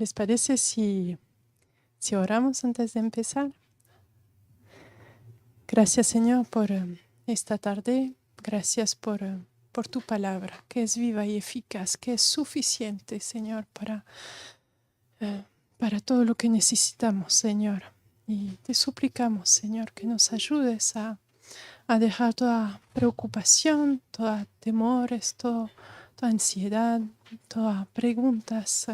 ¿Les parece si oramos antes de empezar? Gracias, Señor, por esta tarde. Gracias por tu palabra, que es viva y eficaz, que es suficiente, Señor, para todo lo que necesitamos, Señor. Y te suplicamos, Señor, que nos ayudes a dejar toda preocupación, toda temores, toda ansiedad, todas preguntas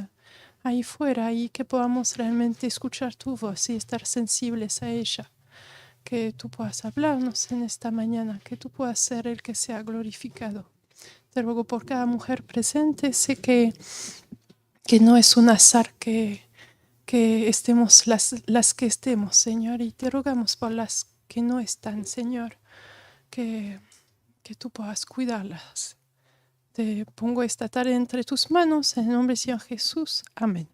ahí fuera, y que podamos realmente escuchar tu voz y estar sensibles a ella. Que tú puedas hablarnos en esta mañana, que tú puedas ser el que sea glorificado. Te ruego por cada mujer presente. Sé que no es un azar que estemos las que estemos, Señor, y te rogamos por las que no están, Señor, que tú puedas cuidarlas. Te pongo esta tarde entre tus manos, en el nombre del Señor Jesús. Amén.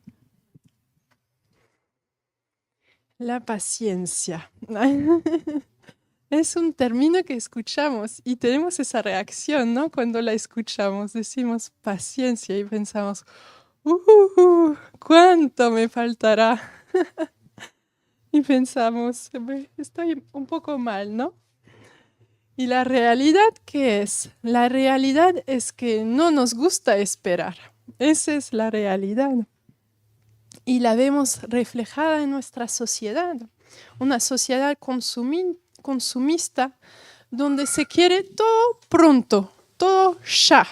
La paciencia. Es un término que escuchamos y tenemos esa reacción, ¿no? Cuando la escuchamos, decimos paciencia y pensamos, ¿cuánto me faltará? Y pensamos, estoy un poco mal, ¿no? ¿Y la realidad qué es? La realidad es que no nos gusta esperar. Esa es la realidad. Y la vemos reflejada en nuestra sociedad. Una sociedad consumista donde se quiere todo pronto, todo ya,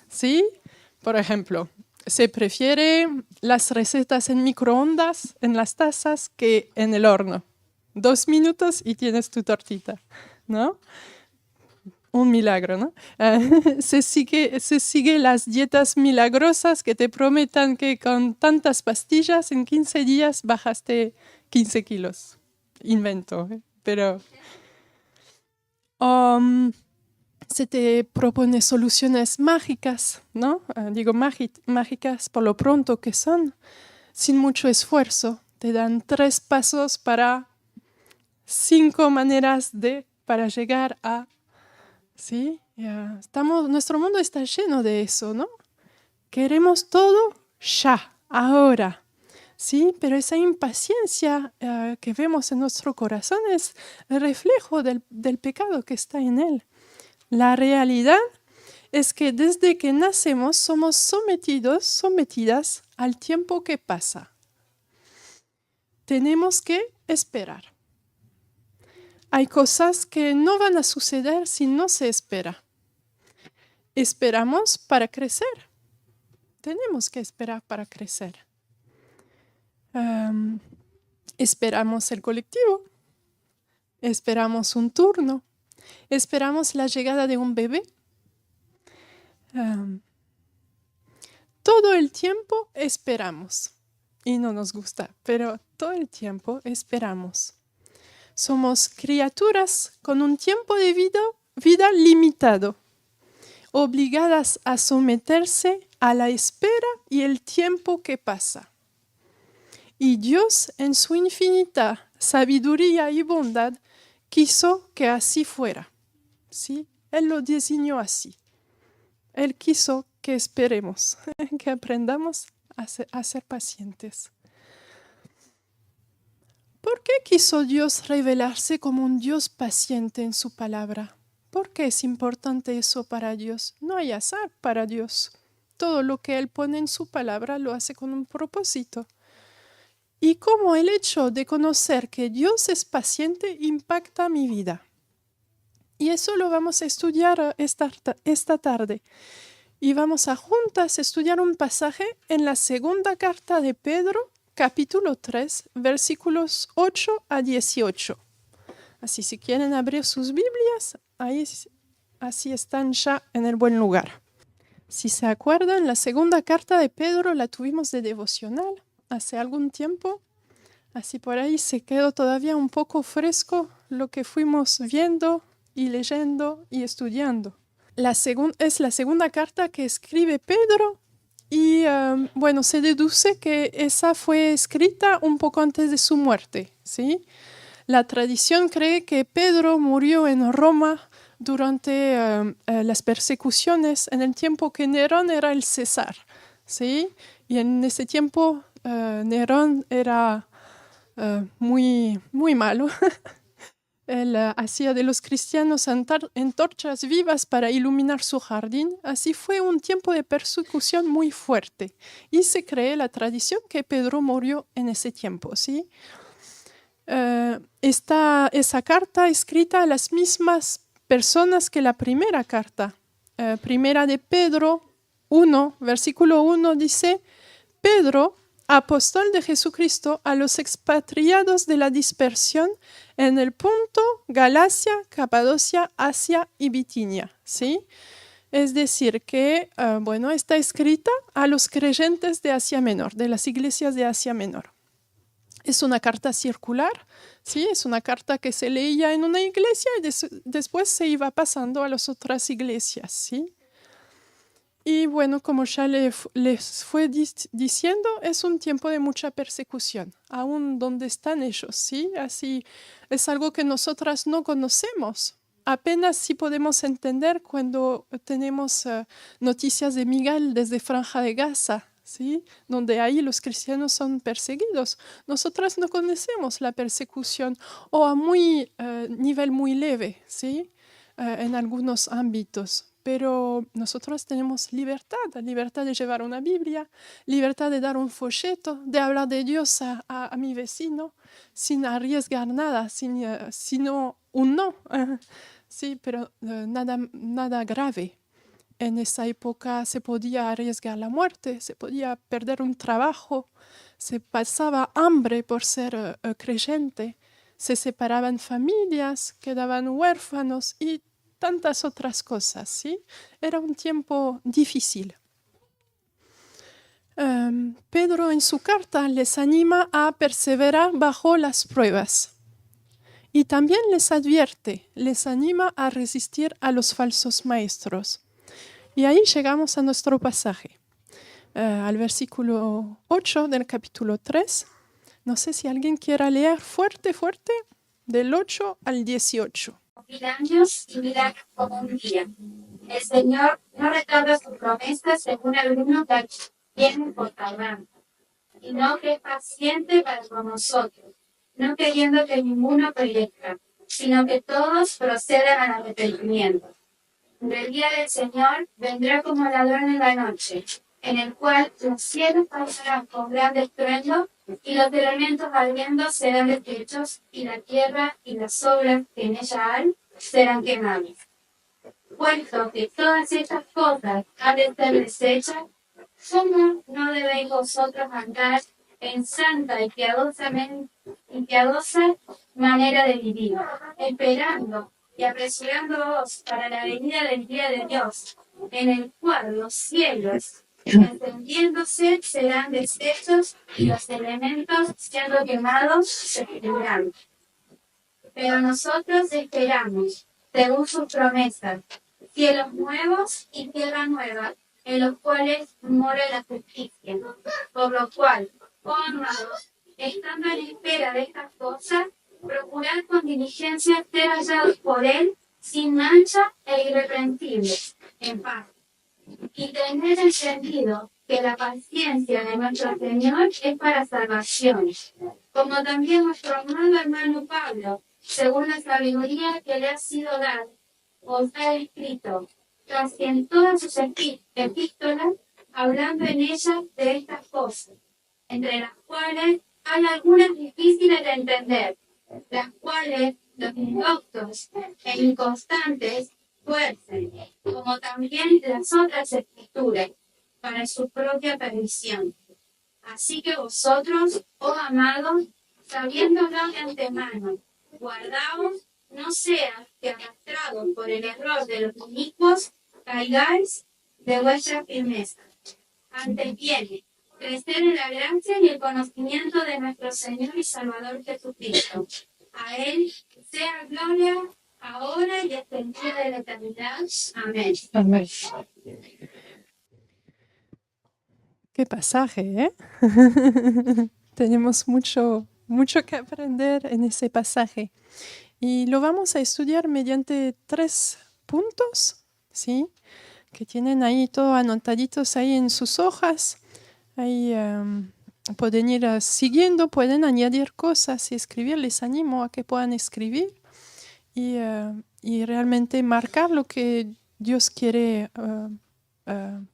¿sí? Por ejemplo, se prefiere las recetas en microondas, en las tazas, que en el horno. 2 minutos y tienes tu tortita, ¿no? Un milagro, ¿no? Se sigue las dietas milagrosas que te prometan que con tantas pastillas en 15 días bajaste 15 kilos. Invento, pero se te propone soluciones mágicas, ¿no? Digo mágicas por lo pronto que son, sin mucho esfuerzo. Te dan 3 pasos para 5 maneras para llegar a... ¿Sí? Nuestro mundo está lleno de eso, ¿no? Queremos todo ya, ahora. Sí, pero esa impaciencia que vemos en nuestro corazón es el reflejo del pecado que está en él. La realidad es que desde que nacemos somos sometidas al tiempo que pasa. Tenemos que esperar. Hay cosas que no van a suceder si no se espera. Esperamos para crecer. Tenemos que esperar para crecer. Esperamos el colectivo. Esperamos un turno. Esperamos la llegada de un bebé. Todo el tiempo esperamos. Y no nos gusta, pero todo el tiempo esperamos. Somos criaturas con un tiempo de vida limitado, obligadas a someterse a la espera y el tiempo que pasa. Y Dios, en su infinita sabiduría y bondad, quiso que así fuera. ¿Sí? Él lo diseñó así. Él quiso que esperemos, que aprendamos a ser pacientes. ¿Por qué quiso Dios revelarse como un Dios paciente en su palabra? ¿Por qué es importante eso para Dios? No hay azar para Dios. Todo lo que Él pone en su palabra lo hace con un propósito. Y cómo el hecho de conocer que Dios es paciente impacta mi vida. Y eso lo vamos a estudiar esta tarde. Y vamos a juntas estudiar un pasaje en la segunda carta de Pedro, capítulo 3, versículos 8 a 18. Así, si quieren abrir sus Biblias, así están ya en el buen lugar. Si se acuerdan, la segunda carta de Pedro la tuvimos de devocional hace algún tiempo. Así por ahí se quedó todavía un poco fresco lo que fuimos viendo y leyendo y estudiando. Es la segunda carta que escribe Pedro y se deduce que esa fue escrita un poco antes de su muerte, ¿sí? La tradición cree que Pedro murió en Roma durante las persecuciones en el tiempo que Nerón era el César, ¿sí? Y en ese tiempo Nerón era muy, muy malo. Él hacía de los cristianos antorchas vivas para iluminar su jardín. Así fue un tiempo de persecución muy fuerte. Y se cree la tradición que Pedro murió en ese tiempo, ¿sí? Está esa carta escrita a las mismas personas que la primera carta. Primera de Pedro 1, versículo 1 dice: Pedro, apóstol de Jesucristo, a los expatriados de la dispersión en el Ponto, Galacia, Capadocia, Asia y Bitinia, ¿sí? Es decir, que está escrita a los creyentes de Asia Menor, de las iglesias de Asia Menor. Es una carta circular, ¿sí? Es una carta que se leía en una iglesia y después se iba pasando a las otras iglesias, ¿sí? Y bueno, como ya les fue diciendo, es un tiempo de mucha persecución, aún donde están ellos, ¿sí? Así es algo que nosotras no conocemos. Apenas sí podemos entender cuando tenemos noticias de Miguel desde Franja de Gaza, ¿sí? Donde ahí los cristianos son perseguidos. Nosotras no conocemos la persecución o a nivel muy leve, ¿sí? En algunos ámbitos. Pero nosotros tenemos libertad de llevar una Biblia, libertad de dar un folleto, de hablar de Dios a mi vecino, sin arriesgar nada, sino un no. Sí, pero nada grave. En esa época se podía arriesgar la muerte, se podía perder un trabajo, se pasaba hambre por ser creyente, se separaban familias, quedaban huérfanos y tantas otras cosas, ¿sí? Era un tiempo difícil. Pedro en su carta les anima a perseverar bajo las pruebas y también les advierte, les anima a resistir a los falsos maestros. Y ahí llegamos a nuestro pasaje, al versículo 8 del capítulo 3. No sé si alguien quiera leer fuerte, del 8 al 18. 1000 años y 1000 años como un día. El Señor no retarda su promesa según algunos la tienen por tardanza, sino que es paciente para con nosotros, no queriendo que ninguno perezca, sino que todos procedan al arrepentimiento. El día del Señor vendrá como ladrón en la noche, en el cual los cielos pasarán con gran estruendo y los elementos ardiendo serán deshechos y la tierra y las obras que en ella hay serán quemadas. Puesto que todas estas cosas han de ser deshechas, ¿cómo no debéis vosotros andar en santa y piadosa manera de vivir, esperando y apresurándoos para la venida del día de Dios, en el cual los cielos, encendiéndose, serán deshechos y los elementos, siendo quemados, se extinguirán? Pero nosotros esperamos, según sus promesas, cielos nuevos y tierra nueva, en los cuales mora la justicia. Por lo cual, oh amados, estando en espera de estas cosas, procurad con diligencia ser hallados por Él sin mancha e irreprensibles, en paz. Y tener entendido que la paciencia de nuestro Señor es para salvación, como también nuestro amado hermano Pablo, según la sabiduría que le ha sido dada, os ha escrito, casi en todas sus epístolas, hablando en ellas de estas cosas, entre las cuales hay algunas difíciles de entender, las cuales los indoctos e inconstantes tuercen, como también las otras escrituras, para su propia perdición. Así que vosotros, oh amados, sabiéndolo de antemano, guardaos, no sea que arrastrados por el error de los inicuos, caigáis de vuestra firmeza. Antes bien, crecer en la gracia y el conocimiento de nuestro Señor y Salvador Jesucristo. A Él sea gloria ahora y hasta el día de la eternidad. Amén. Amén. Qué pasaje, ¿eh? Tenemos mucho que aprender en ese pasaje. Y lo vamos a estudiar mediante 3 puntos, ¿sí? Que tienen ahí todo anotaditos ahí en sus hojas. Ahí pueden ir siguiendo, pueden añadir cosas y escribir. Les animo a que puedan escribir y realmente marcar lo que Dios quiere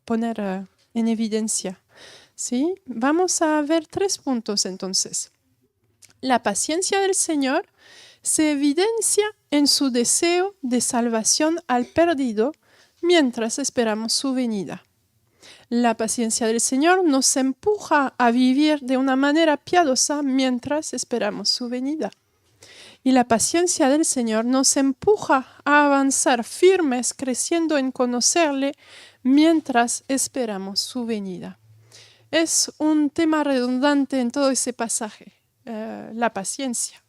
poner en evidencia. ¿Sí? Vamos a ver 3 puntos entonces. La paciencia del Señor se evidencia en su deseo de salvación al perdido mientras esperamos su venida. La paciencia del Señor nos empuja a vivir de una manera piadosa mientras esperamos su venida. Y la paciencia del Señor nos empuja a avanzar firmes, creciendo en conocerle mientras esperamos su venida. Es un tema redundante en todo ese pasaje, la paciencia.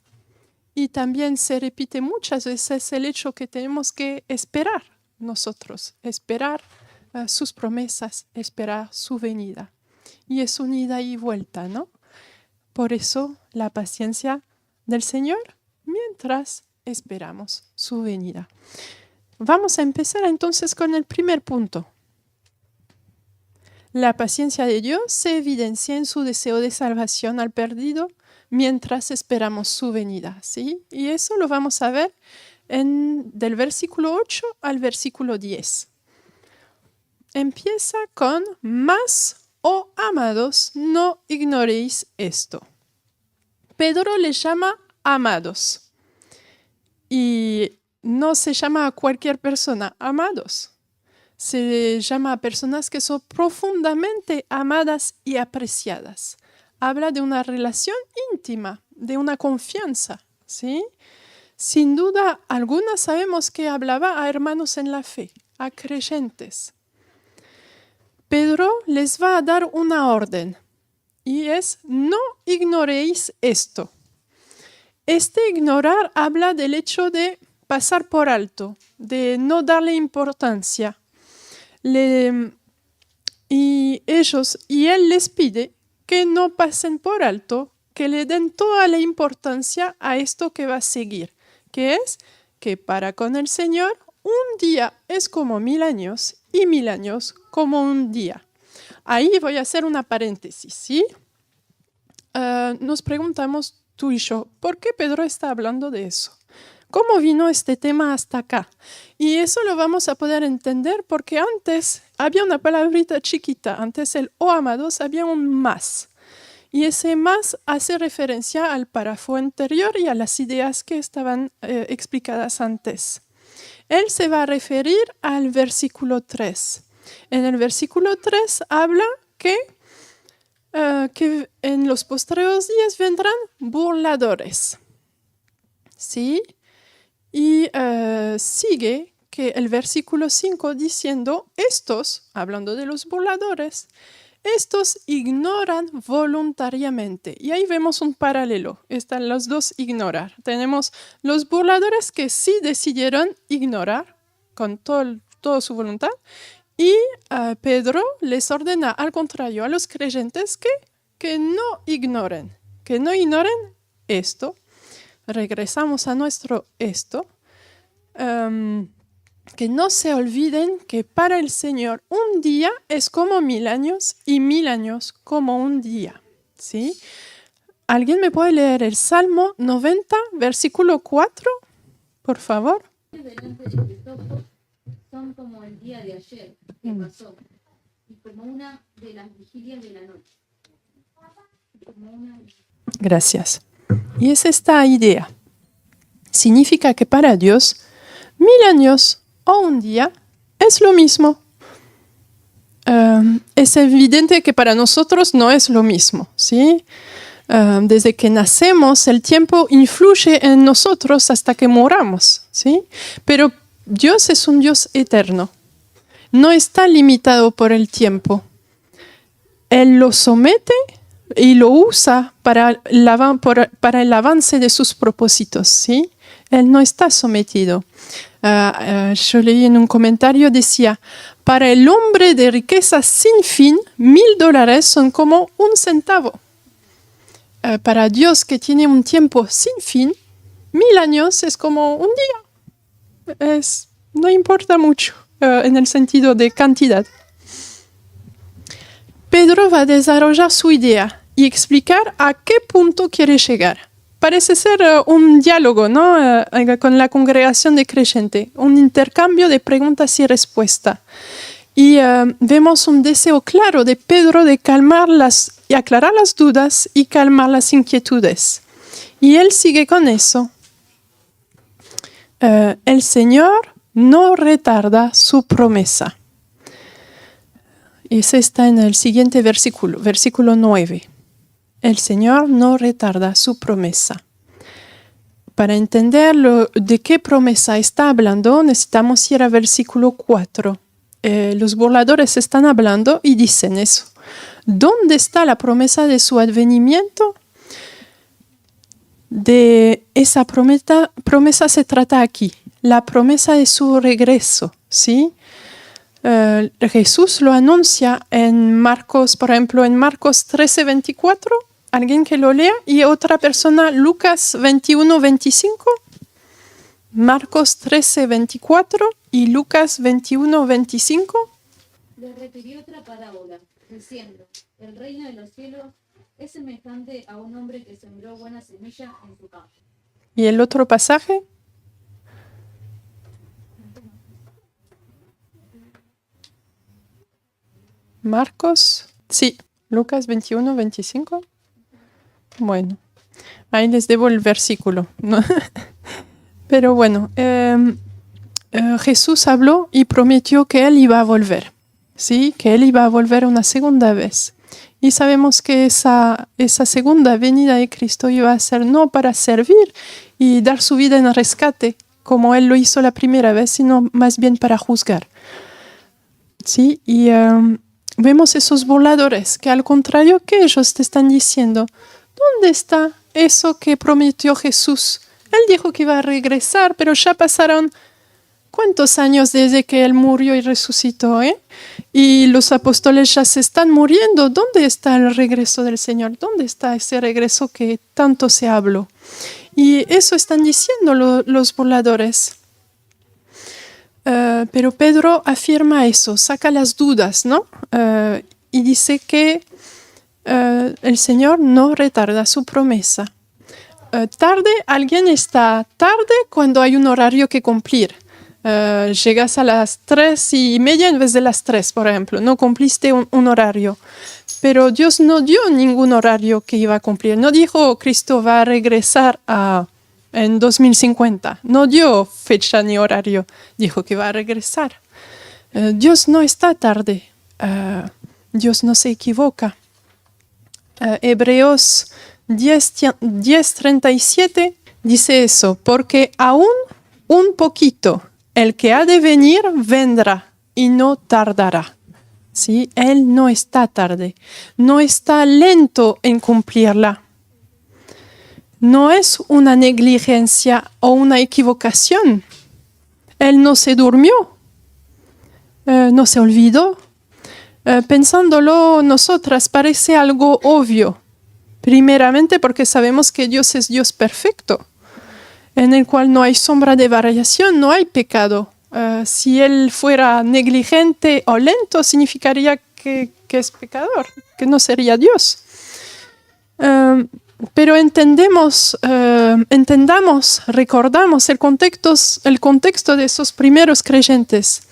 Y también se repite muchas veces el hecho que tenemos que esperar nosotros, esperar sus promesas, esperar su venida. Y es un ida y vuelta, ¿no? Por eso la paciencia del Señor mientras esperamos su venida. Vamos a empezar entonces con el primer punto. La paciencia de Dios se evidencia en su deseo de salvación al perdido mientras esperamos su venida, ¿sí? Y eso lo vamos a ver del versículo 8 al versículo 10. Empieza con: mas, oh amados, no ignoréis esto. Pedro les llama amados. Y no se llama a cualquier persona amados. Se llama a personas que son profundamente amadas y apreciadas. Habla de una relación íntima, de una confianza, ¿sí? Sin duda alguna sabemos que hablaba a hermanos en la fe, a creyentes. Pedro les va a dar una orden y es: no ignoréis esto. Este ignorar habla del hecho de pasar por alto, de no darle importancia. Y él les pide que no pasen por alto, que le den toda la importancia a esto que va a seguir, que es que para con el Señor un día es como 1000 años y 1000 años como un día. Ahí voy a hacer una paréntesis, ¿sí? Nos preguntamos tú y yo, ¿por qué Pedro está hablando de eso? ¿Cómo vino este tema hasta acá? Y eso lo vamos a poder entender porque antes había una palabrita chiquita, antes el "oh amados" había un más. Y ese más hace referencia al párrafo anterior y a las ideas que estaban explicadas antes. Él se va a referir al versículo 3. En el versículo 3 habla que en los postreros días vendrán burladores. ¿Sí? Y sigue que el versículo 5 diciendo: estos, hablando de los burladores, estos ignoran voluntariamente. Y ahí vemos un paralelo. Están los dos ignorar. Tenemos los burladores que sí decidieron ignorar con toda su voluntad. Y Pedro les ordena al contrario a los creyentes que no ignoren esto. Regresamos a nuestro esto. Que no se olviden que para el Señor un día es como 1000 años y 1000 años como un día. ¿Sí? ¿Alguien me puede leer el Salmo 90, versículo 4? Por favor. Delante de tus ojos son como el día de ayer que pasó y como una de las vigilias de la noche. Gracias. Y es esta idea. Significa que para Dios 1000 años o un día es lo mismo. Es evidente que para nosotros no es lo mismo, ¿sí? Desde que nacemos, el tiempo influye en nosotros hasta que moramos, ¿sí? Pero Dios es un Dios eterno. No está limitado por el tiempo. Él lo somete y lo usa para el avance de sus propósitos, ¿sí? Él no está sometido. Yo leí en un comentario, decía: para el hombre de riquezas sin fin, $1000 son como un centavo. Para Dios, que tiene un tiempo sin fin, 1000 años es como un día. No importa mucho en el sentido de cantidad. Pedro va a desarrollar su idea y explicar a qué punto quiere llegar. Parece ser un diálogo, ¿no? Con la congregación de creyentes, un intercambio de preguntas y respuestas. Y vemos un deseo claro de Pedro de calmar y aclarar las dudas y calmar las inquietudes. Y él sigue con eso. El Señor no retarda su promesa. Ese está en el siguiente versículo, versículo 9. El Señor no retarda su promesa. Para entender de qué promesa está hablando, necesitamos ir al versículo 4. Los burladores están hablando y dicen eso. ¿Dónde está la promesa de su advenimiento? De esa promesa se trata aquí, la promesa de su regreso, ¿sí? Jesús lo anuncia en Marcos, por ejemplo, en Marcos 13:24, alguien que lo lea, y otra persona, Lucas 21:25, Marcos 13:24 y Lucas 21:25. Le refirió otra parábola, diciendo, el reino de los cielos es semejante a un hombre que sembró buena semilla en su campo. ¿Y el otro pasaje? Marcos, sí, Lucas 21:25. Bueno, ahí les debo el versículo, ¿no? Pero bueno, Jesús habló y prometió que Él iba a volver, ¿sí? Que Él iba a volver una segunda vez. Y sabemos que esa segunda venida de Cristo iba a ser no para servir y dar su vida en rescate, como Él lo hizo la primera vez, sino más bien para juzgar, ¿sí? Y vemos esos burladores que al contrario que ellos te están diciendo, ¿dónde está eso que prometió Jesús? Él dijo que iba a regresar, pero ya pasaron ¿cuántos años desde que Él murió y resucitó? Y los apóstoles ya se están muriendo. ¿Dónde está el regreso del Señor? ¿Dónde está ese regreso que tanto se habló? Y eso están diciendo los burladores. Pero Pedro afirma eso, saca las dudas, ¿no? Y dice que el Señor no retarda su promesa. Alguien está tarde cuando hay un horario que cumplir. Llegas a las 3:30 en vez de las 3, por ejemplo. No cumpliste un horario. Pero Dios no dio ningún horario que iba a cumplir. No dijo Cristo va a regresar en 2050. No dio fecha ni horario. Dijo que va a regresar. Dios no está tarde. Dios no se equivoca. Hebreos 10:37 dice eso. Porque aún un poquito el que ha de venir vendrá y no tardará. ¿Sí? Él no está tarde. No está lento en cumplirla. No es una negligencia o una equivocación. Él no se durmió, no se olvidó. Pensándolo nosotras parece algo obvio. Primeramente porque sabemos que Dios es Dios perfecto, en el cual no hay sombra de variación, no hay pecado. Si Él fuera negligente o lento, significaría que es pecador, que no sería Dios. Pero recordamos el contexto de esos primeros creyentes.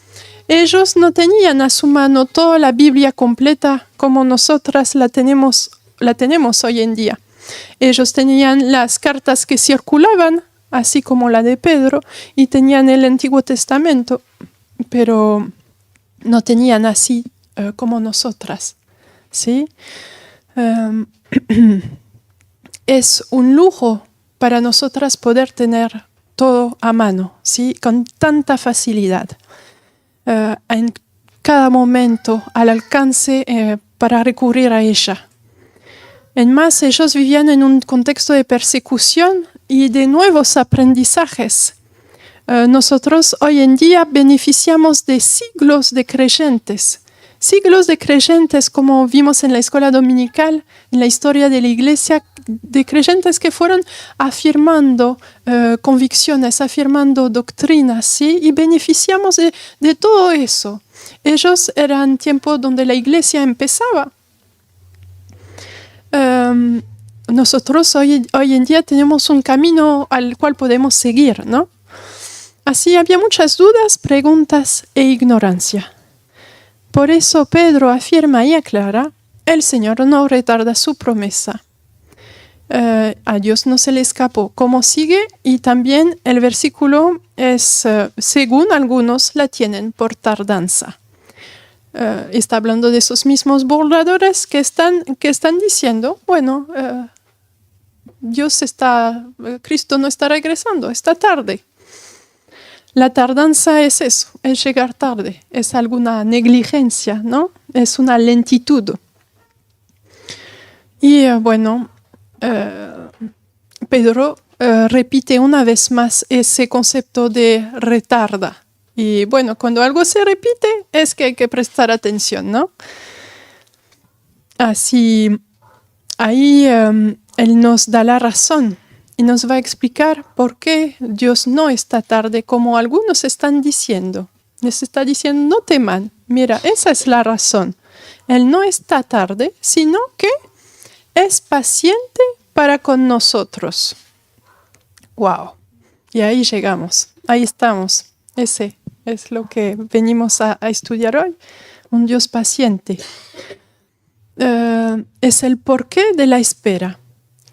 Ellos no tenían a su mano toda la Biblia completa como nosotras la tenemos hoy en día. Ellos tenían las cartas que circulaban, así como la de Pedro, y tenían el Antiguo Testamento, pero no tenían así como nosotras, ¿sí? Es un lujo para nosotras poder tener todo a mano, ¿sí? Con tanta facilidad, en cada momento al alcance para recurrir a ella. En más, ellos vivían en un contexto de persecución y de nuevos aprendizajes. Nosotros hoy en día beneficiamos de siglos de creyentes como vimos en la escuela dominical, en la historia de la iglesia, de creyentes que fueron afirmando convicciones, afirmando doctrinas, ¿sí? Y beneficiamos de todo eso. Ellos eran tiempos donde la iglesia empezaba. nosotros hoy en día tenemos un camino al cual podemos seguir, ¿no? Así había muchas dudas, preguntas e ignorancia. Por eso Pedro afirma y aclara, el Señor no retarda su promesa. A Dios no se le escapó. Como sigue, y también el versículo es, según algunos, la tienen por tardanza. Está hablando de esos mismos burladores que están diciendo, bueno, Cristo no está regresando, está tarde. La tardanza es eso, es llegar tarde, es alguna negligencia, ¿no? Es una lentitud. Y Pedro repite una vez más ese concepto de retarda. Y bueno, cuando algo se repite es que hay que prestar atención, ¿no? Así, ahí Él nos da la razón y nos va a explicar por qué Dios no está tarde, como algunos están diciendo. Les está diciendo, no teman. Mira, esa es la razón. Él no está tarde, sino que es paciente para con nosotros. ¡Wow! Y ahí llegamos, ahí estamos. Ese es lo que venimos a estudiar hoy. Un Dios paciente. Es el porqué de la espera.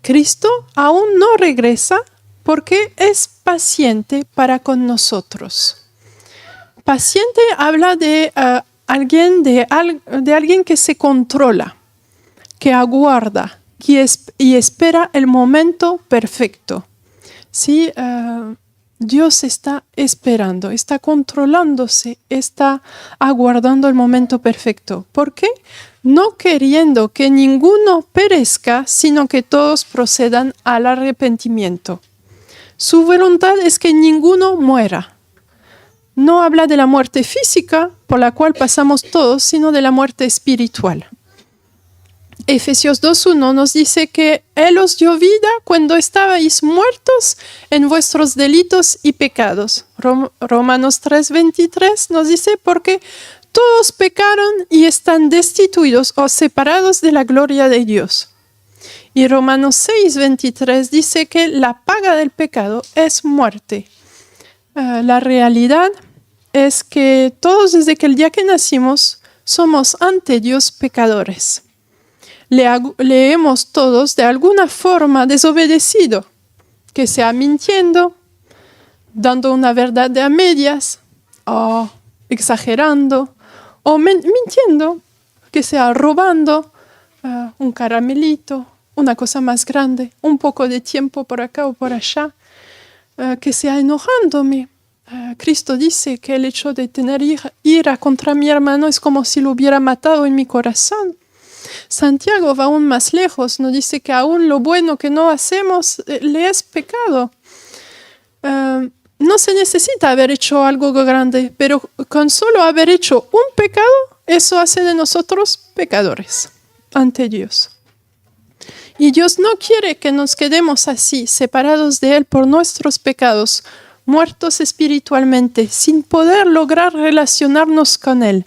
Cristo aún no regresa porque es paciente para con nosotros. Paciente habla de alguien que se controla, que aguarda y espera el momento perfecto. ¿Sí? Dios está esperando, está controlándose, está aguardando el momento perfecto. ¿Por qué? No queriendo que ninguno perezca, sino que todos procedan al arrepentimiento. Su voluntad es que ninguno muera. No habla de la muerte física, por la cual pasamos todos, sino de la muerte espiritual. Efesios 2:1 nos dice que Él os dio vida cuando estabais muertos en vuestros delitos y pecados. Romanos 3:23 nos dice porque todos pecaron y están destituidos o separados de la gloria de Dios. Y Romanos 6:23 dice que la paga del pecado es muerte. La realidad es que todos desde que el día que nacimos somos ante Dios pecadores. Le hemos todos de alguna forma desobedecido, que sea mintiendo, dando una verdad de a medias, o exagerando, o mintiendo, que sea robando un caramelito, una cosa más grande, un poco de tiempo por acá o por allá, que sea enojándome. Cristo dice que el hecho de tener ira contra mi hermano es como si lo hubiera matado en mi corazón. Santiago va aún más lejos, nos dice que aún lo bueno que no hacemos le es pecado. No se necesita haber hecho algo grande, pero con solo haber hecho un pecado, eso hace de nosotros pecadores ante Dios. Y Dios no quiere que nos quedemos así, separados de Él por nuestros pecados, muertos espiritualmente, sin poder lograr relacionarnos con Él.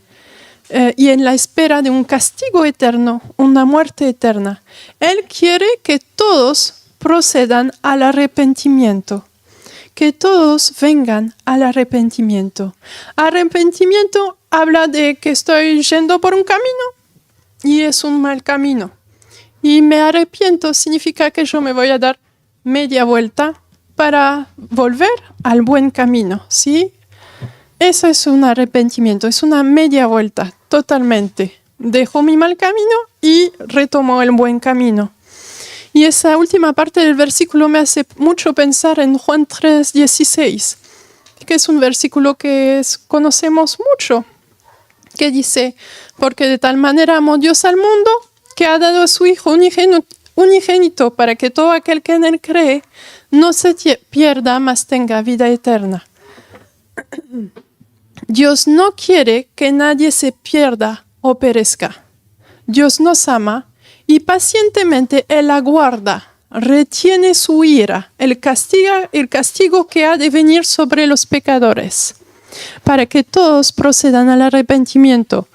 Y en la espera de un castigo eterno, una muerte eterna. Él quiere que todos procedan al arrepentimiento, que todos vengan al arrepentimiento. Arrepentimiento habla de que estoy yendo por un camino y es un mal camino. Y me arrepiento significa que yo me voy a dar media vuelta para volver al buen camino, ¿sí? Eso es un arrepentimiento, es una media vuelta, totalmente. Dejo mi mal camino y retomo el buen camino. Y esa última parte del versículo me hace mucho pensar en Juan 3:16, que es un versículo que conocemos mucho, que dice, porque de tal manera amó Dios al mundo, que ha dado a su Hijo unigénito para que todo aquel que en Él cree no se pierda, mas tenga vida eterna. Dios no quiere que nadie se pierda o perezca. Dios nos ama y pacientemente Él aguarda, retiene su ira, el castigo que ha de venir sobre los pecadores. para que todos procedan al arrepentimiento,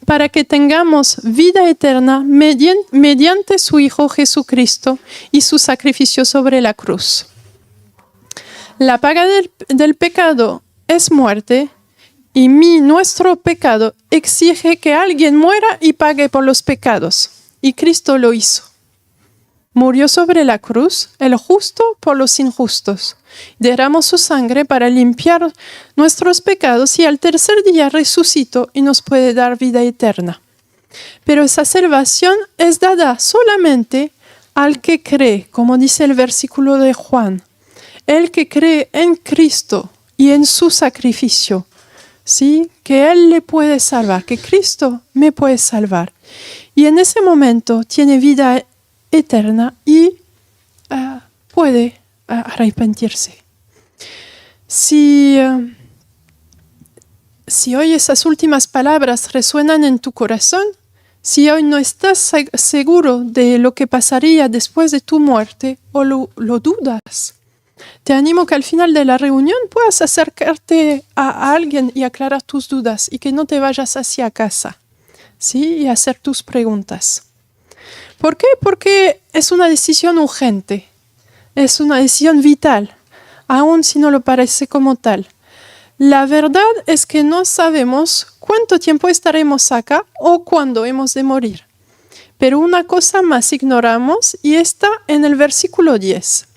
para que tengamos vida eterna mediante su Hijo Jesucristo y su sacrificio sobre la cruz. La paga del pecado es muerte, y nuestro pecado exige que alguien muera y pague por los pecados. Y Cristo lo hizo. Murió sobre la cruz, el justo por los injustos. Derramó su sangre para limpiar nuestros pecados y al tercer día resucitó y nos puede dar vida eterna. Pero esa salvación es dada solamente al que cree, como dice el versículo de Juan. El que cree en Cristo y en su sacrificio. ¿Sí? Que Él le puede salvar, que Cristo me puede salvar. Y en ese momento tiene vida eterna y puede arrepentirse. Si hoy esas últimas palabras resuenan en tu corazón, si hoy no estás seguro de lo que pasaría después de tu muerte o lo dudas, te animo que al final de la reunión puedas acercarte a alguien y aclarar tus dudas y que no te vayas hacia casa, ¿sí? Y hacer tus preguntas. ¿Por qué? Porque es una decisión urgente, es una decisión vital, aun si no lo parece como tal. La verdad es que no sabemos cuánto tiempo estaremos acá o cuándo hemos de morir. Pero una cosa más ignoramos y está en el versículo 10.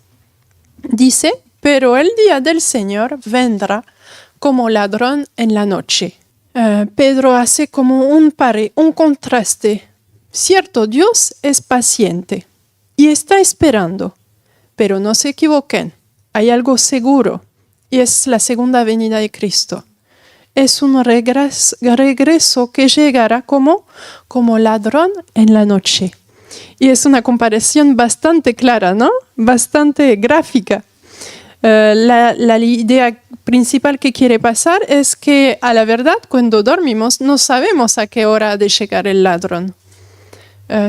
Dice, pero el día del Señor vendrá como ladrón en la noche. Pedro hace como un contraste. Cierto, Dios es paciente y está esperando, pero no se equivoquen. Hay algo seguro y es la segunda venida de Cristo. Es un regreso que llegará como ladrón en la noche. Y es una comparación bastante clara, ¿no? Bastante gráfica. La idea principal que quiere pasar es que, a la verdad, cuando dormimos, no sabemos a qué hora ha de llegar el ladrón.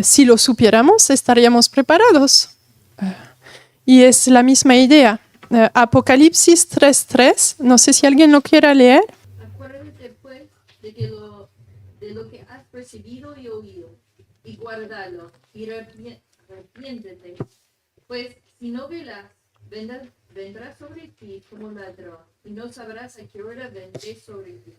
Si lo supiéramos, estaríamos preparados. Y es la misma idea. Apocalipsis 3:3, no sé si alguien lo quiera leer. Acuérdate, pues, de lo que has percibido y oído, y guárdalo, y arrepiéntete. Pues, si no velas, vendrá sobre ti como ladrón, y no sabrás a qué hora vendré sobre ti.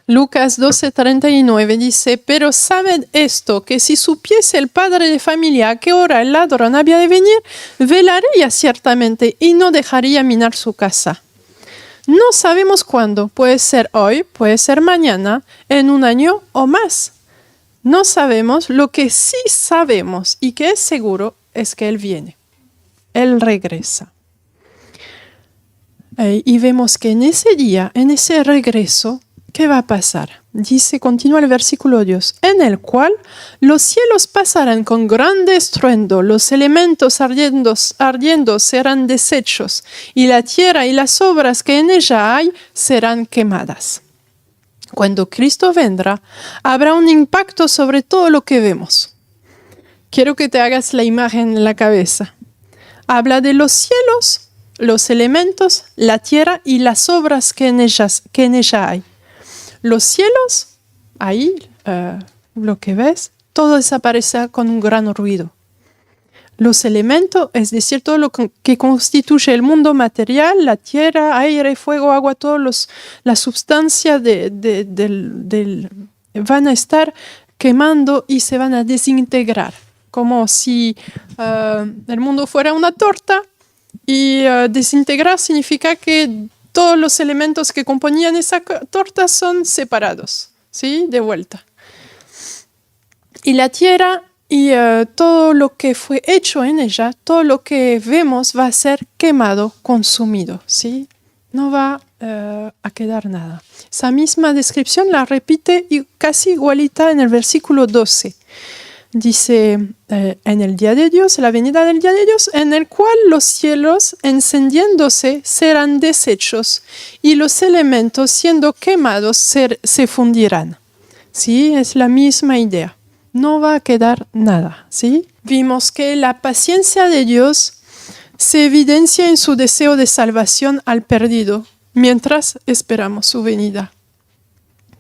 Lucas 12:39 dice, pero sabed esto, que si supiese el padre de familia a qué hora el ladrón había de venir, velaría ciertamente y no dejaría minar su casa. No sabemos cuándo, puede ser hoy, puede ser mañana, en un año o más. No sabemos, lo que sí sabemos y que es seguro es que Él viene. Él regresa. Y vemos que en ese día, en ese regreso, ¿qué va a pasar? Dice, continúa el versículo 10, en el cual los cielos pasarán con grande estruendo, los elementos ardiendo serán deshechos, y la tierra y las obras que en ella hay serán quemadas. Cuando Cristo vendrá, habrá un impacto sobre todo lo que vemos. Quiero que te hagas la imagen en la cabeza. Habla de los cielos, los elementos, la tierra y las obras que en ella hay. Los cielos, ahí, lo que ves, todo desaparece con un gran ruido. Los elementos, es decir, todo lo que constituye el mundo material, la tierra, aire, fuego, agua, todas las sustancias van a estar quemando y se van a desintegrar. Como si el mundo fuera una torta y desintegrar significa que todos los elementos que componían esa torta son separados, ¿sí? De vuelta. Y la tierra y todo lo que fue hecho en ella, todo lo que vemos va a ser quemado, consumido, ¿sí? No va a quedar nada. Esa misma descripción la repite casi igualita en el versículo 12. Dice, en el día de Dios, la venida del día de Dios, en el cual los cielos encendiéndose serán deshechos y los elementos siendo quemados se fundirán. ¿Sí? Es la misma idea. No va a quedar nada. ¿Sí? Vimos que la paciencia de Dios se evidencia en su deseo de salvación al perdido mientras esperamos su venida.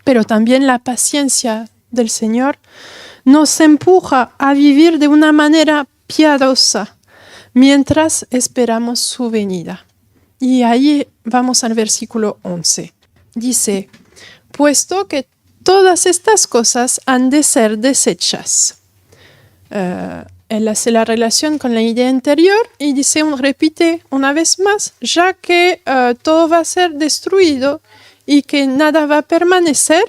Pero también la paciencia del Señor nos empuja a vivir de una manera piadosa mientras esperamos su venida. Y ahí vamos al versículo 11. Dice, puesto que todas estas cosas han de ser desechas. Él hace la relación con la idea anterior y repite una vez más, ya que todo va a ser destruido y que nada va a permanecer,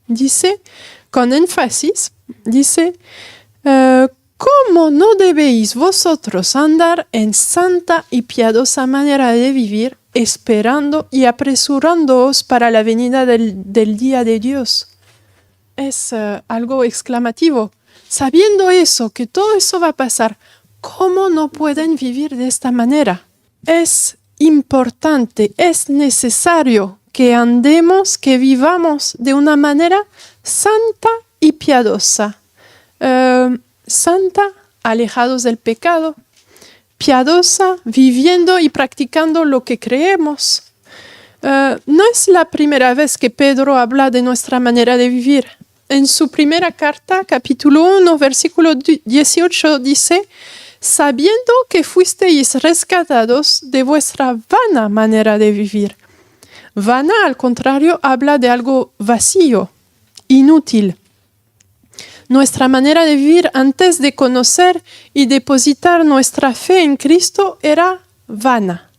dice, con énfasis, dice, ¿cómo no debéis vosotros andar en santa y piadosa manera de vivir, esperando y apresurándoos para la venida del día de Dios? Es algo exclamativo. Sabiendo eso, que todo eso va a pasar, ¿cómo no pueden vivir de esta manera? Es importante, es necesario que andemos, que vivamos de una manera santa y piadosa. Santa, alejados del pecado. Piadosa, viviendo y practicando lo que creemos. No es la primera vez que Pedro habla de nuestra manera de vivir. En su primera carta, capítulo 1, versículo 18, dice, sabiendo que fuisteis rescatados de vuestra vana manera de vivir. Vana, al contrario, habla de algo vacío, inútil. Nuestra manera de vivir antes de conocer y depositar nuestra fe en Cristo era vana.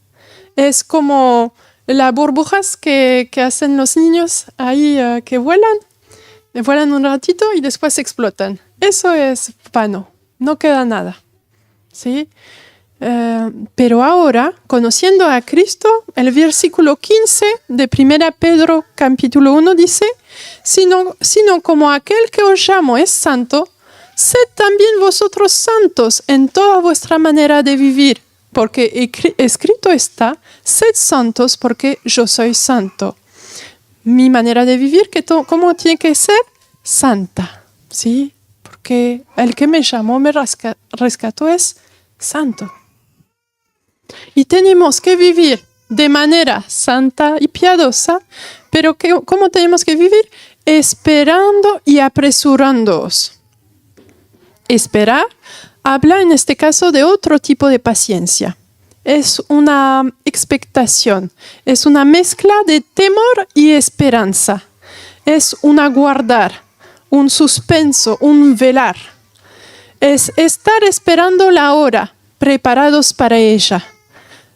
Es como las burbujas que hacen los niños ahí que vuelan un ratito y después explotan. Eso es vano, no queda nada. ¿Sí? Pero ahora, conociendo a Cristo, el versículo 15 de 1 Pedro capítulo 1 dice, sino como aquel que os llamo es santo, sed también vosotros santos en toda vuestra manera de vivir, porque escrito está, sed santos porque yo soy santo. Mi manera de vivir, ¿cómo tiene que ser? Santa, ¿sí? Porque el que me llamó, me rescató es santo. Y tenemos que vivir de manera santa y piadosa, pero ¿cómo tenemos que vivir? Esperando y apresurándoos. Esperar habla en este caso de otro tipo de paciencia. Es una expectación, es una mezcla de temor y esperanza. Es un aguardar, un suspenso, un velar. Es estar esperando la hora, preparados para ella.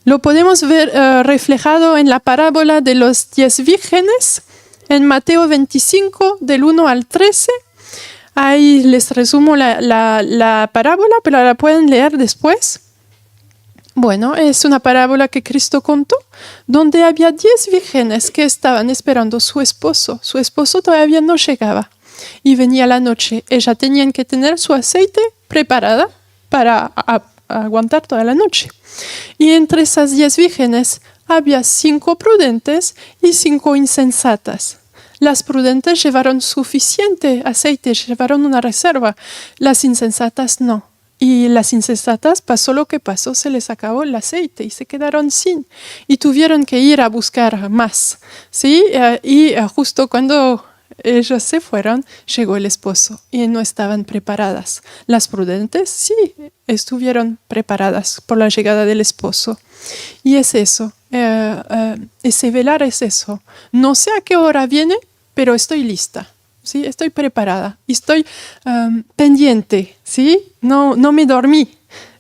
Lo podemos ver reflejado en la parábola de los 10 vírgenes, en Mateo 25, del 1 al 13. Ahí les resumo la parábola, pero la pueden leer después. Bueno, es una parábola que Cristo contó, donde había 10 vírgenes que estaban esperando a su esposo. Su esposo todavía no llegaba y venía la noche. Ellas tenían que tener su aceite preparada para aguantar toda la noche. Y entre esas 10 vírgenes había 5 prudentes y 5 insensatas. Las prudentes llevaron suficiente aceite, llevaron una reserva. Las insensatas no. Y las insensatas pasó lo que pasó, se les acabó el aceite y se quedaron sin. Y tuvieron que ir a buscar más. ¿Sí? Y justo cuando ellos se fueron, llegó el esposo y no estaban preparadas. Las prudentes sí estuvieron preparadas por la llegada del esposo. Y es eso, ese velar es eso. No sé a qué hora viene, pero estoy lista. ¿Sí? Estoy preparada, estoy pendiente, ¿sí? No me dormí,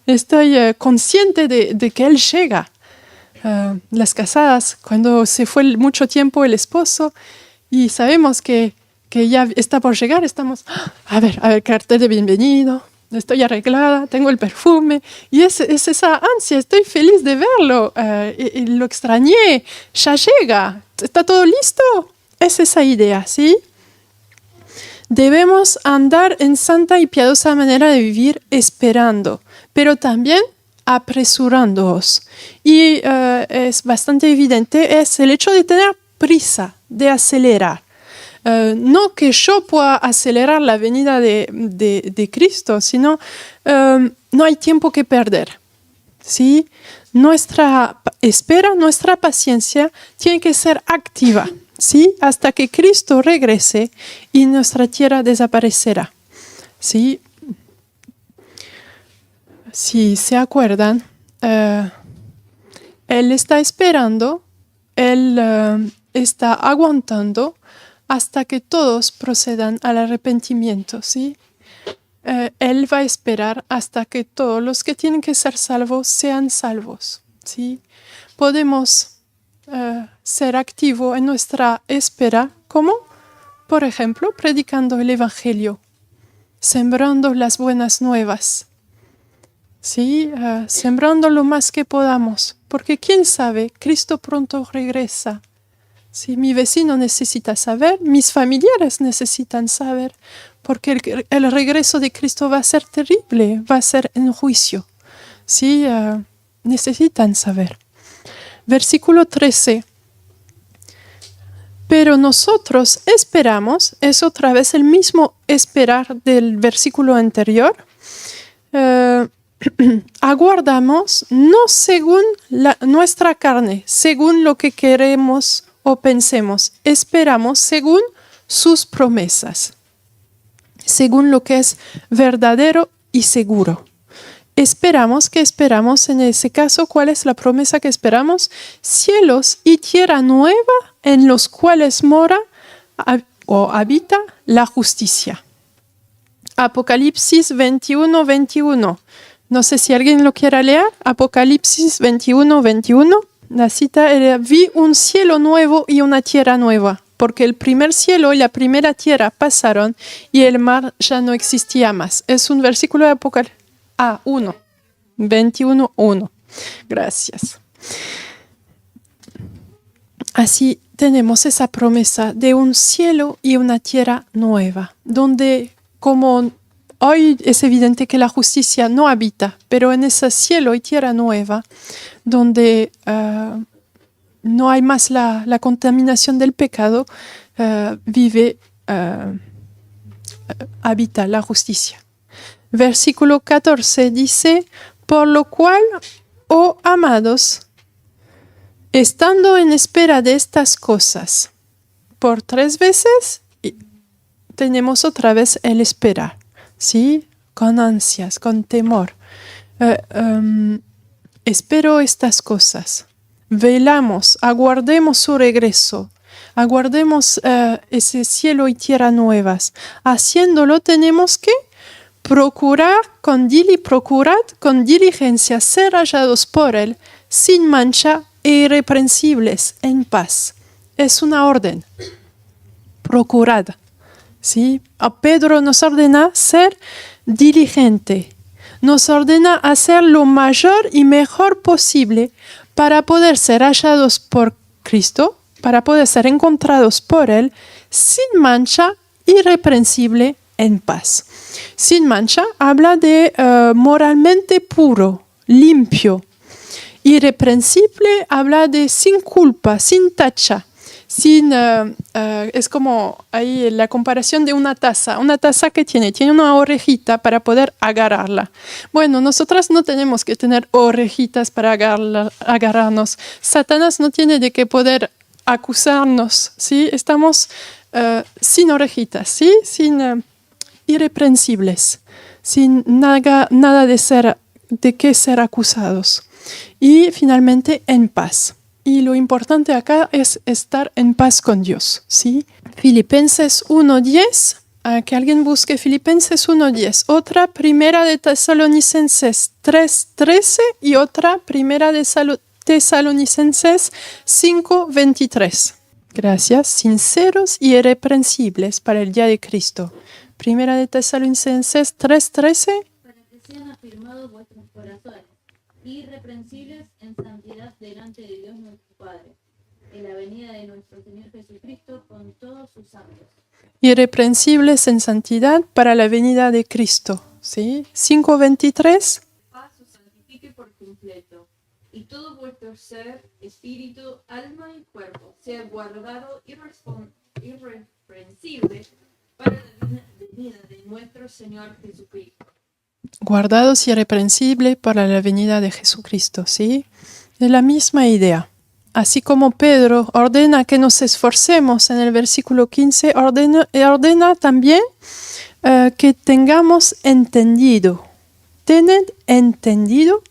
estoy consciente de que él llega. Las casadas, cuando se fue mucho tiempo el esposo y sabemos que ya está por llegar, estamos, a ver, cartel de bienvenido, estoy arreglada, tengo el perfume, y es esa ansia, estoy feliz de verlo, lo extrañé, ya llega, ¿está todo listo? Es esa idea, ¿sí? Debemos andar en santa y piadosa manera de vivir esperando, pero también apresurándoos. Y es bastante evidente, es el hecho de tener prisa, de acelerar. No que yo pueda acelerar la venida de Cristo, sino no hay tiempo que perder. ¿Sí? nuestra espera, nuestra paciencia tiene que ser activa, ¿sí? Hasta que Cristo regrese y nuestra tierra desaparecerá, ¿sí? Si se acuerdan, Él está esperando, Él está aguantando hasta que todos procedan al arrepentimiento, ¿sí? Él va a esperar hasta que todos los que tienen que ser salvos sean salvos, ¿sí? Podemos ser activos en nuestra espera, como, por ejemplo, predicando el Evangelio, sembrando las buenas nuevas, ¿sí? Sembrando lo más que podamos, porque quién sabe, Cristo pronto regresa. Si mi vecino necesita saber, mis familiares necesitan saber, porque el regreso de Cristo va a ser terrible, va a ser en juicio. Sí, necesitan saber. Versículo 13. Pero nosotros esperamos, es otra vez el mismo esperar del versículo anterior. Aguardamos no según nuestra carne, según lo que queremos o pensemos, esperamos según sus promesas, según lo que es verdadero y seguro. Esperamos en ese caso, ¿cuál es la promesa que esperamos? Cielos y tierra nueva en los cuales mora o habita la justicia. Apocalipsis 21, 21. No sé si alguien lo quiera leer. Apocalipsis 21, 21. La cita era: vi un cielo nuevo y una tierra nueva, porque el primer cielo y la primera tierra pasaron y el mar ya no existía más. Es un versículo de Apocalipsis 1, 21, 1. Gracias. Así tenemos esa promesa de un cielo y una tierra nueva, donde como hoy es evidente que la justicia no habita, pero en ese cielo y tierra nueva, donde no hay más la contaminación del pecado, habita la justicia. Versículo 14 dice: por lo cual, oh amados, estando en espera de estas cosas, por 3 veces tenemos otra vez el esperar, ¿sí? Con ansias, con temor. Espero estas cosas. Velamos, aguardemos su regreso, aguardemos ese cielo y tierra nuevas. Haciéndolo tenemos que procurad con diligencia ser hallados por Él, sin mancha e irreprensibles, en paz. Es una orden. Procurad. ¿Sí? A Pedro nos ordena ser diligente. Nos ordena hacer lo mayor y mejor posible para poder ser hallados por Cristo, para poder ser encontrados por Él, sin mancha, irreprensible, en paz. Sin mancha habla de moralmente puro, limpio. Irreprensible habla de sin culpa, sin tacha. Es como ahí la comparación de una taza que tiene una orejita para poder agarrarla. Bueno, nosotras no tenemos que tener orejitas para agarrarnos. Satanás no tiene de qué poder acusarnos, ¿sí? Estamos sin orejitas, ¿sí? Sin irreprensibles, sin nada de qué ser acusados. Y finalmente en paz. Y lo importante acá es estar en paz con Dios, ¿sí? Filipenses 1:10, que alguien busque Filipenses 1:10. Otra primera de Tesalonicenses 3:13 y otra primera de Tesalonicenses 5:23. Gracias. Sinceros y irreprensibles para el día de Cristo. Primera de Tesalonicenses 3:13. Para que sean afirmados vuestros corazones, irreprensibles en santidad delante de Dios nuestro Padre, en la venida de nuestro Señor Jesucristo con todos sus santos. Irreprensibles en santidad para la venida de Cristo. ¿Sí? 5:23. Paz os santifique por completo, y todo vuestro ser, espíritu, alma y cuerpo sea guardado irreprensible para la venida de nuestro Señor Jesucristo. Guardados irreprensibles para la venida de Jesucristo, ¿sí? de la misma idea. Así como Pedro ordena que nos esforcemos en el versículo 15, ordena también que tengamos entendido. Tened entendido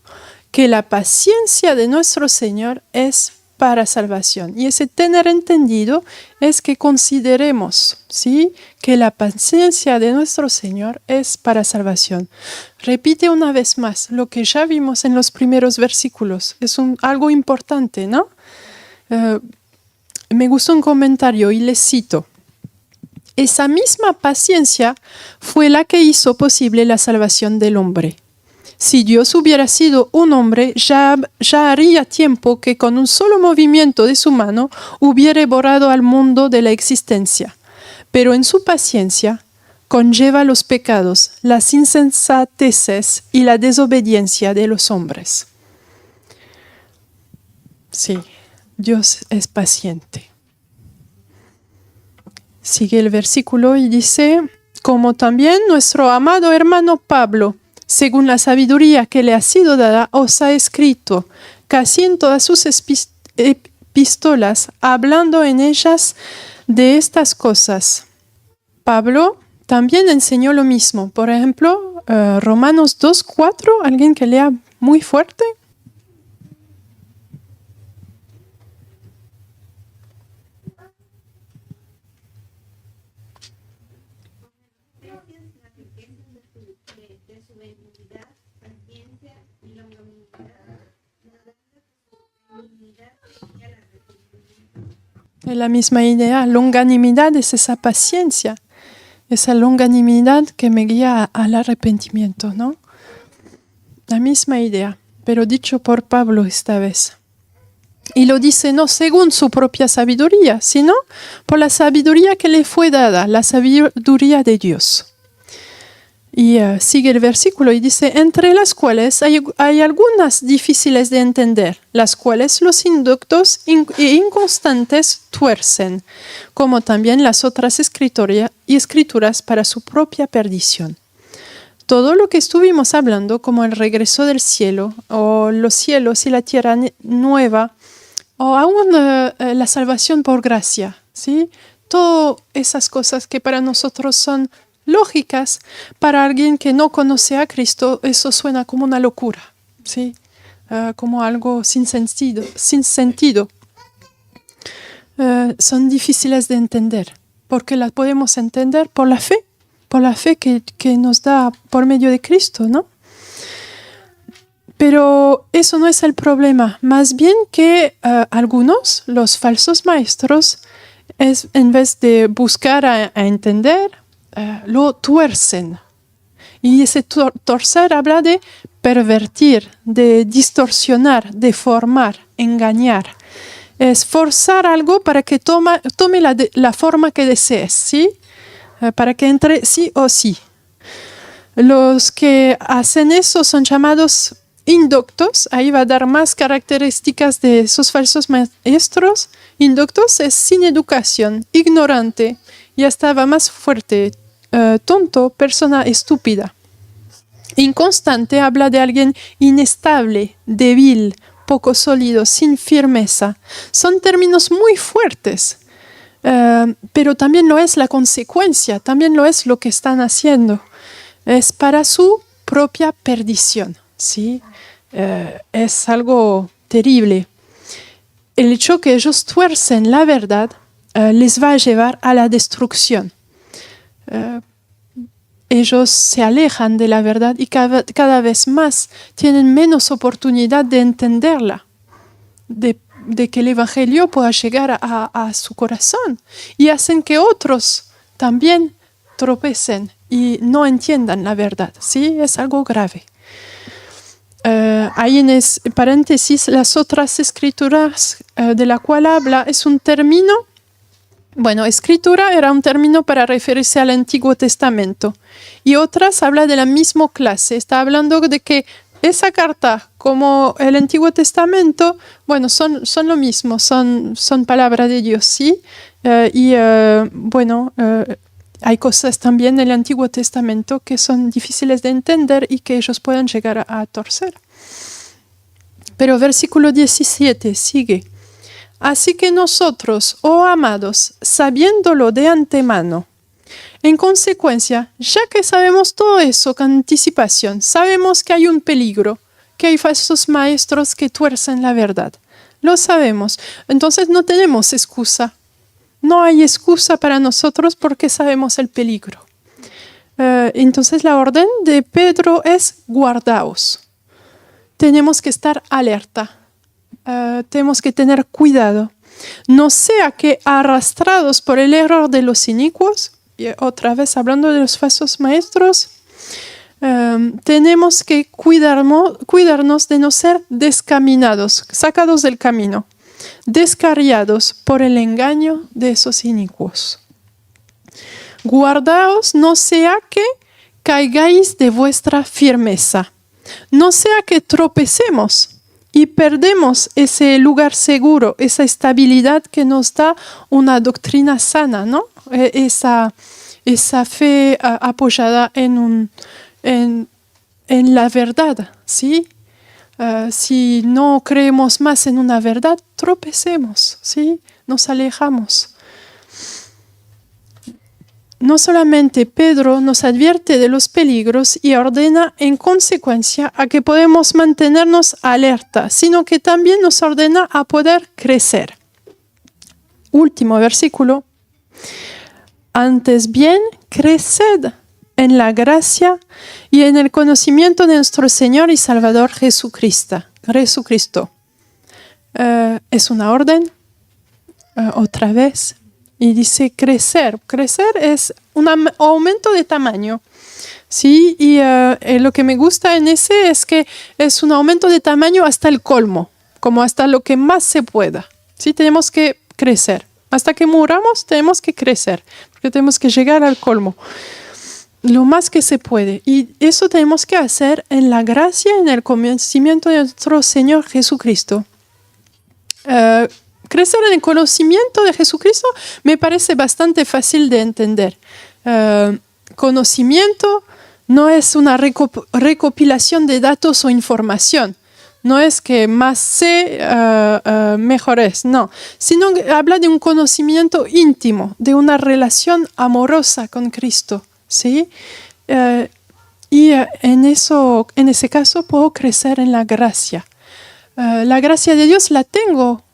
que la paciencia de nuestro Señor es para salvación. Y ese tener entendido es que consideremos, ¿sí?, que la paciencia de nuestro Señor es para salvación. Repite una vez más lo que ya vimos en los primeros versículos. Es algo importante, ¿no? Me gustó un comentario y les cito. Esa misma paciencia fue la que hizo posible la salvación del hombre. Si Dios hubiera sido un hombre, ya haría tiempo que con un solo movimiento de su mano hubiera borrado al mundo de la existencia. Pero en su paciencia conlleva los pecados, las insensateces y la desobediencia de los hombres. Sí, Dios es paciente. Sigue el versículo y dice, como también nuestro amado hermano Pablo, según la sabiduría que le ha sido dada, os ha escrito casi en todas sus epístolas, hablando en ellas de estas cosas. Pablo también enseñó lo mismo. Por ejemplo, Romanos 2:4, alguien que lea muy fuerte. Es la misma idea, longanimidad es esa paciencia, esa longanimidad que me guía al arrepentimiento, ¿no? La misma idea, pero dicho por Pablo esta vez. Y lo dice no según su propia sabiduría, sino por la sabiduría que le fue dada, la sabiduría de Dios. Y sigue el versículo y dice, entre las cuales hay algunas difíciles de entender, las cuales los inductos e inconstantes tuercen, como también las otras escrituras para su propia perdición. Todo lo que estuvimos hablando, como el regreso del cielo, o los cielos y la tierra nueva, o aún la salvación por gracia, ¿sí? Todas esas cosas que para nosotros son lógicas, para alguien que no conoce a Cristo, eso suena como una locura, ¿sí? Como algo sin sentido. Son difíciles de entender, porque las podemos entender por la fe que nos da por medio de Cristo, ¿no? Pero eso no es el problema, más bien que algunos, los falsos maestros, en vez de buscar a entender, lo tuercen. Y ese torcer habla de pervertir, de distorsionar, deformar, engañar. Es forzar algo para que tome la forma que desees, ¿sí? Para que entre sí o sí. Los que hacen eso son llamados inductos. Ahí va a dar más características de esos falsos maestros. Inductos es sin educación, ignorante, y hasta va más fuerte, tonto, persona estúpida. Inconstante habla de alguien inestable, débil, poco sólido, sin firmeza. Son términos muy fuertes, pero también lo es la consecuencia, también lo es lo que están haciendo. Es para su propia perdición, ¿sí? Es algo terrible. El hecho que ellos tuercen la verdad les va a llevar a la destrucción. Ellos se alejan de la verdad y cada vez más tienen menos oportunidad de entenderla, de que el Evangelio pueda llegar a su corazón, y hacen que otros también tropecen y no entiendan la verdad. ¿Sí? Es algo grave. Ahí en paréntesis, las otras escrituras de la cual habla es un término. Bueno, escritura era un término para referirse al Antiguo Testamento, y otras habla de la misma clase. Está hablando de que esa carta como el Antiguo Testamento, bueno, son lo mismo, son palabra de Dios, ¿sí? Hay cosas también en el Antiguo Testamento que son difíciles de entender y que ellos pueden llegar a torcer. Pero versículo 17 sigue. Así que nosotros, oh amados, sabiéndolo de antemano, en consecuencia, ya que sabemos todo eso con anticipación, sabemos que hay un peligro, que hay falsos maestros que tuercen la verdad. Lo sabemos. Entonces no tenemos excusa. No hay excusa para nosotros porque sabemos el peligro. Entonces la orden de Pedro es guardaos. Tenemos que estar alerta. Tenemos que tener cuidado. No sea que arrastrados por el error de los inicuos, y otra vez hablando de los falsos maestros, tenemos que cuidarnos de no ser descaminados, sacados del camino, descarriados por el engaño de esos inicuos. Guardaos, no sea que caigáis de vuestra firmeza, no sea que tropecemos y perdemos ese lugar seguro, esa estabilidad que nos da una doctrina sana, ¿no? Esa fe apoyada en la verdad, ¿sí? Si no creemos más en una verdad, tropecemos, ¿sí? Nos alejamos. No solamente Pedro nos advierte de los peligros y ordena en consecuencia a que podemos mantenernos alerta, sino que también nos ordena a poder crecer. Último versículo. Antes bien, creced en la gracia y en el conocimiento de nuestro Señor y Salvador Jesucristo. Es una orden, otra vez. Y dice crecer. Crecer es un aumento de tamaño. ¿Sí? Y lo que me gusta en ese es que es un aumento de tamaño hasta el colmo, como hasta lo que más se pueda. ¿Sí? Tenemos que crecer. Hasta que muramos tenemos que crecer, porque tenemos que llegar al colmo. Lo más que se puede. Y eso tenemos que hacer en la gracia y en el conocimiento de nuestro Señor Jesucristo. Crecer en el conocimiento de Jesucristo me parece bastante fácil de entender. Conocimiento no es una recopilación de datos o información. No es que más sé, mejor es. No, sino que habla de un conocimiento íntimo, de una relación amorosa con Cristo. ¿Sí? Y en ese caso puedo crecer en la gracia. La gracia de Dios la tengo.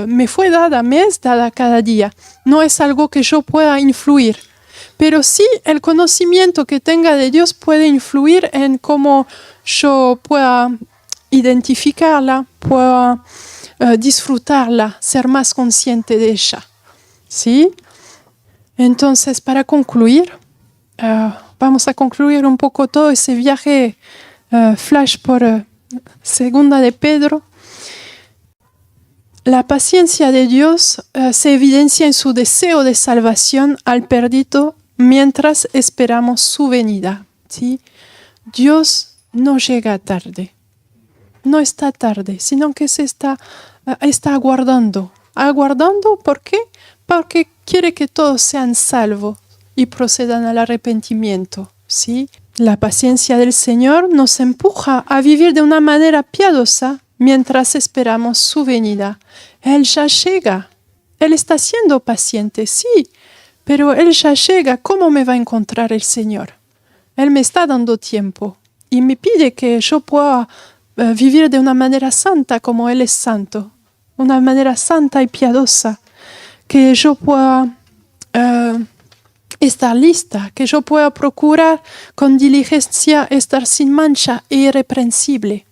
Me fue dada, me es dada cada día. No es algo que yo pueda influir. Pero sí el conocimiento que tenga de Dios puede influir en cómo yo pueda identificarla, pueda disfrutarla, ser más consciente de ella. ¿Sí? Entonces, para concluir, vamos a concluir un poco todo ese viaje flash por segunda de Pedro. La paciencia de Dios se evidencia en su deseo de salvación al perdido mientras esperamos su venida. ¿Sí? Dios no llega tarde, no está tarde, sino que se está aguardando. ¿Aguardando por qué? Porque quiere que todos sean salvos y procedan al arrepentimiento. ¿Sí? La paciencia del Señor nos empuja a vivir de una manera piadosa mientras esperamos su venida. Él ya llega. Él está siendo paciente, sí, pero Él ya llega. ¿Cómo me va a encontrar el Señor? Él me está dando tiempo y me pide que yo pueda vivir de una manera santa como Él es santo, una manera santa y piadosa, que yo pueda estar lista, que yo pueda procurar con diligencia estar sin mancha e irreprensible.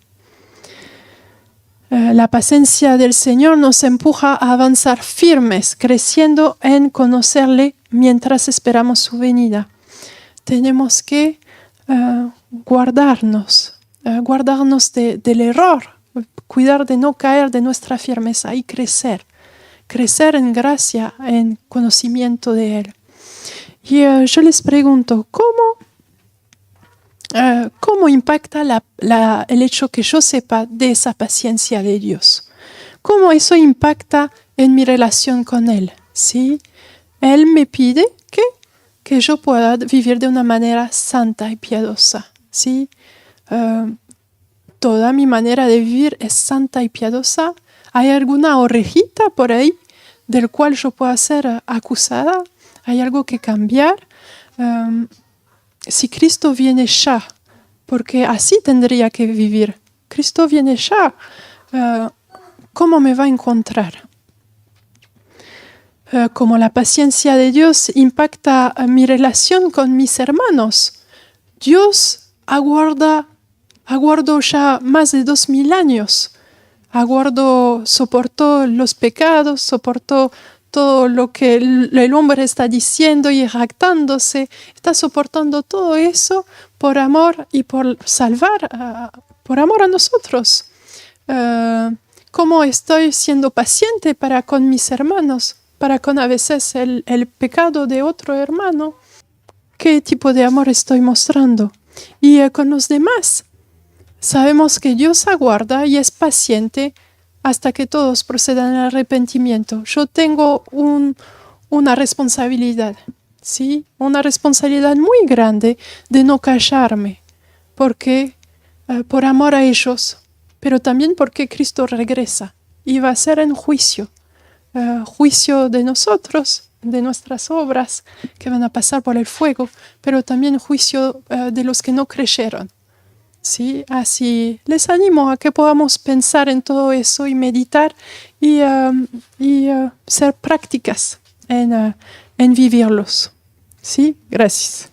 La paciencia del Señor nos empuja a avanzar firmes, creciendo en conocerle mientras esperamos su venida. Tenemos que guardarnos del error, cuidar de no caer de nuestra firmeza y crecer en gracia, en conocimiento de Él. Y yo les pregunto, ¿cómo impacta el hecho que yo sepa de esa paciencia de Dios? ¿Cómo eso impacta en mi relación con Él? ¿Sí? Él me pide que yo pueda vivir de una manera santa y piadosa. ¿Sí? toda mi manera de vivir es santa y piadosa? ¿Hay alguna orejita por ahí del cual yo pueda ser acusada? ¿Hay algo que cambiar? Si Cristo viene ya, porque así tendría que vivir. Cristo viene ya, ¿cómo me va a encontrar? Como la paciencia de Dios impacta mi relación con mis hermanos. Dios aguardó ya más de 2000 años. Soportó los pecados, soportó todo lo que el hombre está diciendo y jactándose. Está soportando todo eso por amor y por salvar, por amor a nosotros. ¿Cómo estoy siendo paciente para con mis hermanos? Para con a veces el pecado de otro hermano. ¿Qué tipo de amor estoy mostrando? Y con los demás, sabemos que Dios aguarda y es paciente hasta que todos procedan al arrepentimiento. Yo tengo una responsabilidad, ¿sí? Una responsabilidad muy grande de no callarme, porque por amor a ellos, pero también porque Cristo regresa y va a ser en juicio. Juicio de nosotros, de nuestras obras que van a pasar por el fuego, pero también juicio de los que no creyeron. ¿Sí? Así les animo a que podamos pensar en todo eso y meditar y ser prácticas en vivirlos. ¿Sí? Gracias.